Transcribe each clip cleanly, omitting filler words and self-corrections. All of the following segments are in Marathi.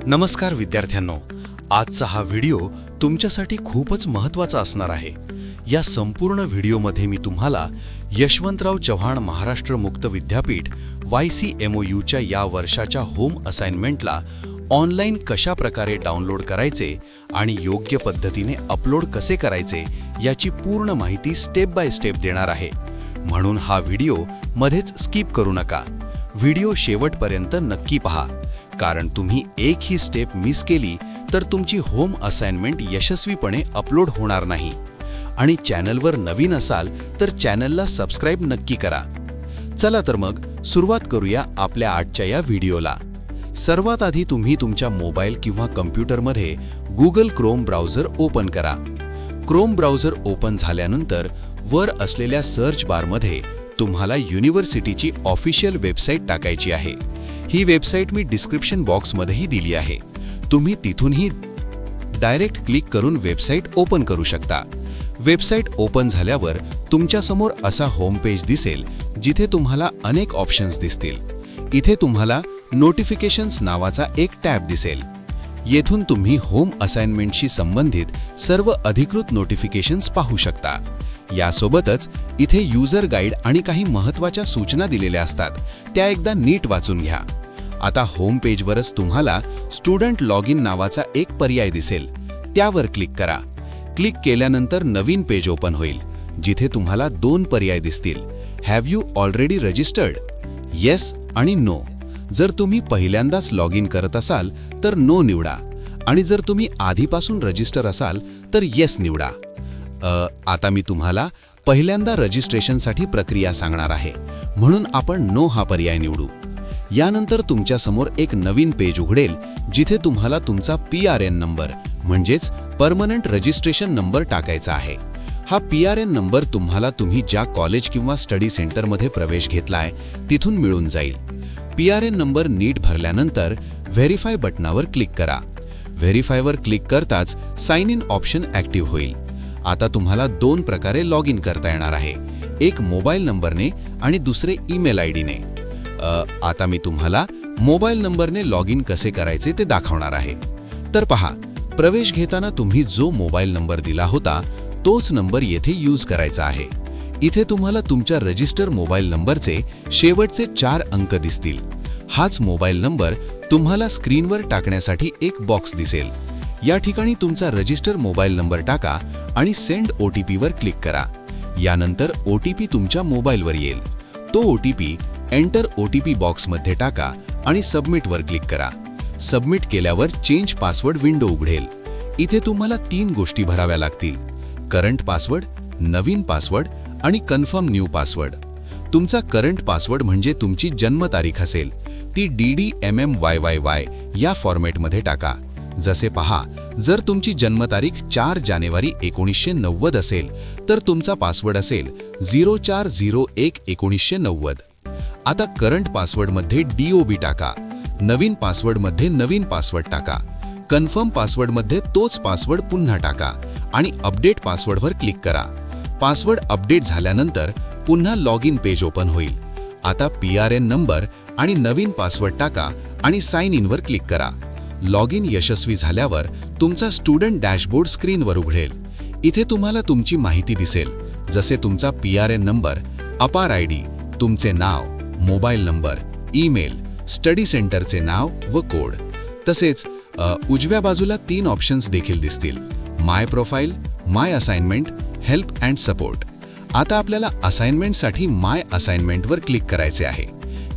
नमस्कार विद्यार्थ्यांनो, आजचा हा व्हिडिओ तुमच्यासाठी खूपच महत्त्वाचा असणार आहे. या संपूर्ण व्हिडिओमध्ये मी तुम्हाला यशवंतराव चव्हाण महाराष्ट्र मुक्त विद्यापीठ YCMOUच्या या वर्षाच्या होम असाइनमेंटला ऑनलाईन कशा प्रकारे डाउनलोड करायचे आणि योग्य पद्धतीने अपलोड कसे करायचे याची पूर्ण माहिती स्टेप बाय स्टेप देणार आहे. म्हणून हा व्हिडिओ मध्येच स्किप करू नका. व्हिडिओ शेवटपर्यंत नक्की पहा, कारण तुम्ही एक ही स्टेप मिस केली तर तुमची होम असाइनमेंट यशस्वीपणे अपलोड होणार नाही. आणि चॅनलवर नवीन असाल तर चॅनलला सबस्क्राईब नक्की करा. चला तर मग सुरुवात करूया आपल्या आजच्या या व्हिडिओला. सर्वात आधी तुम्ही तुमच्या मोबाईल किंवा कम्प्युटरमध्ये Google Chrome ब्राउझर ओपन करा. Chrome ब्राउझर ओपन झाल्यानंतर वर असलेल्या सर्च बारमध्ये तुम्हाला युनिव्हर्सिटीची ऑफिशियल वेबसाईट टाकायची आहे. ही वेबसाईट मी डिस्क्रिप्शन बॉक्समध्येही दिली आहे. तुम्ही तिथूनही डायरेक्ट क्लिक करून वेबसाईट ओपन करू शकता. वेबसाईट ओपन झाल्यावर तुमच्यासमोर असा होम पेज दिसेल, जिथे तुम्हाला अनेक ऑप्शन्स दिसतील. इथे तुम्हाला नोटिफिकेशन्स नावाचा एक टॅब दिसेल. येथून तुम्ही होम असाइनमेंटशी संबंधित सर्व अधिकृत नोटिफिकेशन्स पाहू शकता. यासोबतच इथे युजर गाईड आणि काही महत्त्वाच्या सूचना दिलेल्या असतात, त्या एकदा नीट वाचून घ्या. आता होम पेजवरच तुम्हाला स्टुडंट लॉग इन नावाचा एक पर्याय दिसेल, त्यावर क्लिक करा. क्लिक केल्यानंतर नवीन पेज ओपन होईल, जिथे तुम्हाला दोन पर्याय दिसतील. Have you already registered? Yes आणि नो. जर तुम्ही पहिल्यांदाच लॉग इन करत असाल तर नो निवडा, आणि जर तुम्ही आधीपासून रजिस्टर असाल तर येस निवडा. आता मी तुम्हाला पहिल्यांदा रजिस्ट्रेशनसाठी प्रक्रिया सांगणार आहे, म्हणून आपण नो हा पर्याय निवडू. यानंतर तुमच्यासमोर एक नवीन पेज उघडेल, जिथे तुम्हाला तुमचा PRN नंबर म्हणजेच परमनंट रजिस्ट्रेशन नंबर टाकायचा आहे. हा PRN नंबर तुम्हाला तुम्ही ज्या कॉलेज किंवा स्टडी सेंटरमध्ये प्रवेश घेतलाय तिथून मिळून जाईल. PRN नंबर नीट भरल्यानंतर व्हेरीफाय बटनावर क्लिक करा. व्हेरीफायवर क्लिक करताच साइन इन ऑप्शन ॲक्टिव्ह होईल. आता तुम्हाला दोन प्रकारे लॉग इन करता येणार आहे, एक मोबाईल नंबरने आणि दुसरे ईमेल आयडीने. आता मी तुम्हाला मोबाईल नंबरने लॉग इन कसे करायचे ते दाखवणार आहे. तर पहा, प्रवेश घेताना तुम्ही जो मोबाईल नंबर दिला होता तोच नंबर येथे यूज करायचा आहे. इथे तुम्हाला तुमच्या रजिस्टर मोबाईल नंबरचे शेवटचे 4 अंक दिसतील. हाच मोबाईल नंबर तुम्हाला स्क्रीनवर टाकण्यासाठी एक बॉक्स दिसेल. या ठिकाणी तुमचा रजिस्टर मोबाईल नंबर टाका आणि सेंड OTP वर क्लिक करा. यानंतर OTP तुमच्या मोबाईलवर येईल. तो OTP एंटर OTP बॉक्समध्ये टाका आणि सबमिटवर क्लिक करा. सबमिट केल्यावर चेंज पासवर्ड विंडो उघडेल. इथे तुम्हाला 3 गोष्टी भराव्या लागतील: करंट पासवर्ड, नवीन पासवर्ड आणि कन्फर्म न्यू पासवर्ड. तुमचा करंट पासवर्ड म्हणजे तुमची जन्मतारीख असेल, ती DDMMYYY या फॉर्मॅटमध्ये टाका. जसे पहा, जर तुमची जन्मतारीख 4 जानेवारी 1990 असेल तर तुमचा पासवर्ड असेल 04011990. आता करंट पासवर्डमध्ये DOB टाका. नवीन पासवर्डमध्ये नवीन पासवर्ड टाका. कन्फर्म पासवर्डमध्ये तोच पासवर्ड पुन्हा टाका आणि अपडेट पासवर्डवर क्लिक करा. पासवर्ड अपडेट झाल्यानंतर पुन्हा लॉग इन पेज ओपन होईल. आता PRN नंबर आणि नवीन पासवर्ड टाका आणि साइन इनवर क्लिक करा. लॉग इन यशस्वी झाल्यावर तुमचा स्टुडंट डॅशबोर्ड स्क्रीनवर उघडेल. इथे तुम्हाला तुमची माहिती दिसेल, जसे तुमचा PRN नंबर, अपार ID, तुमचे नाव, मोबाईल नंबर, ईमेल, स्टडी सेंटरचे नाव व कोड. तसेच उजव्या बाजूला 3 ऑप्शन्स देखील दिसतील: my profile, my assignment, help and support. आता आपल्याला असाइनमेंटसाठी माय असाइनमेंटवर क्लिक करायचे आहे.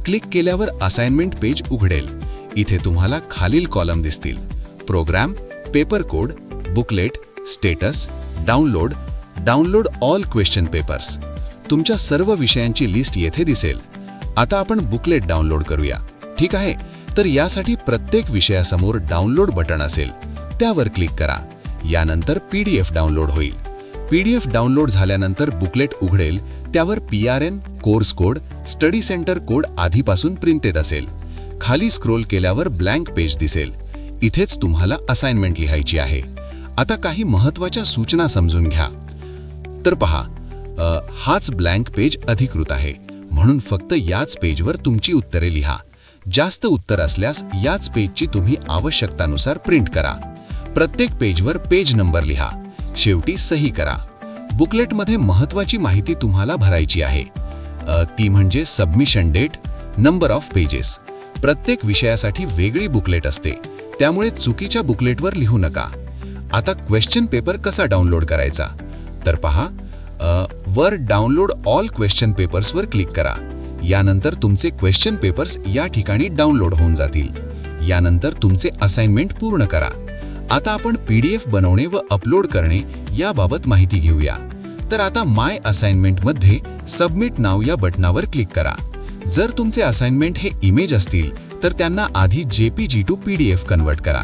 क्लिक केल्यावर असाइनमेंट पेज उघडेल. इथे तुम्हाला खालील कॉलम दिसतील: programme, paper code, booklet, status, download, download all question papers. तुमच्या सर्व विषयांची लिस्ट येथे दिसेल. आता आपण बुकलेट डाउनलोड करूया, ठीक आहे? तर यासाठी प्रत्येक विषयासमोर डाउनलोड बटन असेल, त्यावर क्लिक करा. यानंतर PDF डाउनलोड होईल. PDF डाउनलोड झाल्यानंतर बुकलेट उघडेल. त्यावर PRN, course code, study centre code आधीपासून प्रिंटेड असेल. खाली स्क्रोल केल्यावर ब्लँक पेज दिसेल. इथेच तुम्हाला असाइनमेंट लिहायची आहे. आता काही महत्त्वाच्या सूचना समजून घ्या. तर पहा, हाच ब्लँक पेज अधिकृत आहे, म्हणून फक्त याच पेजवर तुमची उत्तरे लिहा. जास्त उत्तर असल्यास याच पेजची तुम्ही आवश्यकतानुसार प्रिंट करा. प्रत्येक पेजवर पेज नंबर लिहा. शेवटी सही करा. बुकलेटमध्ये महत्त्वाची माहिती तुम्हाला भरायची आहे. ती म्हणजे submission date, number of pages. प्रत्येक विषयासाठी वेगळी बुकलेट असते, त्यामुळे चुकीच्या बुकलेटवर लिहू नका. आता क्वेश्चन पेपर कसा डाउनलोड करायचा? तर पहा, वर डाउनलोड ऑल क्वेश्चन पेपर्सवर क्लिक करा. यानंतर तुमचे क्वेश्चन पेपर्स या ठिकाणी डाउनलोड होऊन जातील. यानंतर तुमचे असाइनमेंट पूर्ण करा. आता आपण PDF बनवणे व अपलोड करणे याबाबत माहिती घेऊया. तर आता माय असाइनमेंटमध्ये सबमिट नाव या बटनावर क्लिक करा. जर तुमचे असाइनमेंट हे इमेज असतील तर त्यांना आधी JPG to PDF कन्वर्ट करा.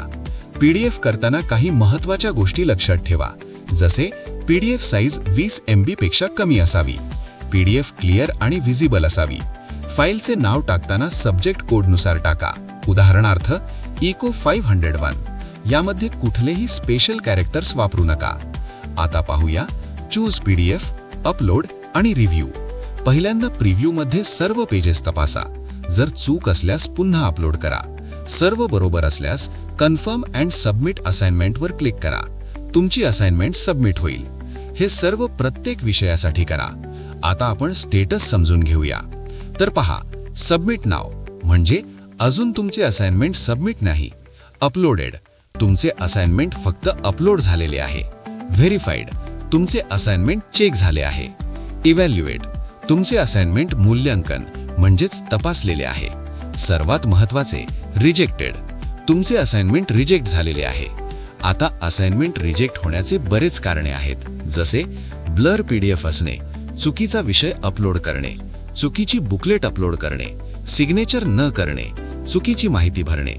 PDF करताना काही महत्त्वाच्या गोष्टी लक्षात ठेवा, जसे PDF साईज 20 MB पेक्षा कमी असावी. PDF क्लिअर आणि व्हिजिबल असावी. फाईलचे नाव टाकताना सब्जेक्ट कोडनुसार टाका. उदाहरणार्थ इको 501. यामध्ये कुठलेही स्पेशल कॅरेक्टर्स वापरू नका. आता पाहूया चूज PDF, अपलोड आणि रिव्ह्यू. पहिल्यांदा प्रिव्ह्यूमध्ये सर्व पेजेस तपासा. जर चूक असल्यास पुन्हा अपलोड करा. सर्व बरोबर असल्यास कन्फर्म अँड सबमिट असाइनमेंटवर क्लिक करा. तुमची असाइनमेंट सबमिट होईल. हे सर्व प्रत्येक विषयासाठी करा. आता आपण स्टेटस समजून घेऊया. तर पहा, सबमिट नाव म्हणजे अजून तुमचे असाइनमेंट सबमिट नाही. अपलोडेड, तुमचे असाइनमेंट फक्त अपलोड झालेले आहे. व्हेरीफाईड, तुमचे असाइनमेंट चेक झाले आहे. इव्हॅल्युएट, तुमचे असाइनमेंट मूल्यांकन म्हणजेच तपासलेले आहे. सर्वात महत्त्वाचे रिजेक्टेड, तुमचे असाइनमेंट रिजेक्ट झालेले आहे. आता असाइनमेंट रिजेक्ट होण्याचे बरेच कारणे आहेत, जसे ब्लर PDF असणे, चुकीचा विषय अपलोड करणे, चुकीची बुकलेट अपलोड करणे, सिग्नेचर न करणे, चुकीची माहिती भरणे.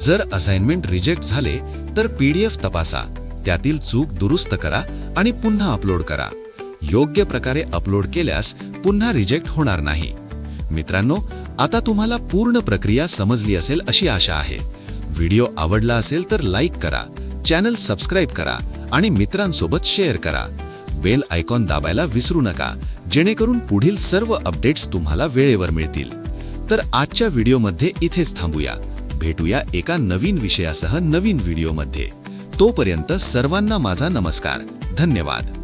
जर असाइनमेंट रिजेक्ट झाले तर PDF तपासा, त्यातील चूक दुरुस्त करा आणि पुन्हा अपलोड करा. योग्य प्रकारे अपलोड केल्यास पुन्हा रिजेक्ट होणार नाही. मित्रांनो, आता तुम्हाला पूर्ण प्रक्रिया समजली असेल अशी आशा आहे. व्हिडिओ आवडला असेल तर लाईक करा, चॅनल सबस्क्राईब करा आणि मित्रांसोबत शेअर करा. बेल आयकॉन दाबायला विसरू नका, जेणेकरून पुढील सर्व अपडेट्स तुम्हाला वेळेवर मिळतील. तर आजच्या व्हिडिओमध्ये इथेच थांबूया. भेटूया एका नवीन विषयासह नवीन व्हिडिओमध्ये. तोपर्यंत सर्वांना माझा नमस्कार. धन्यवाद.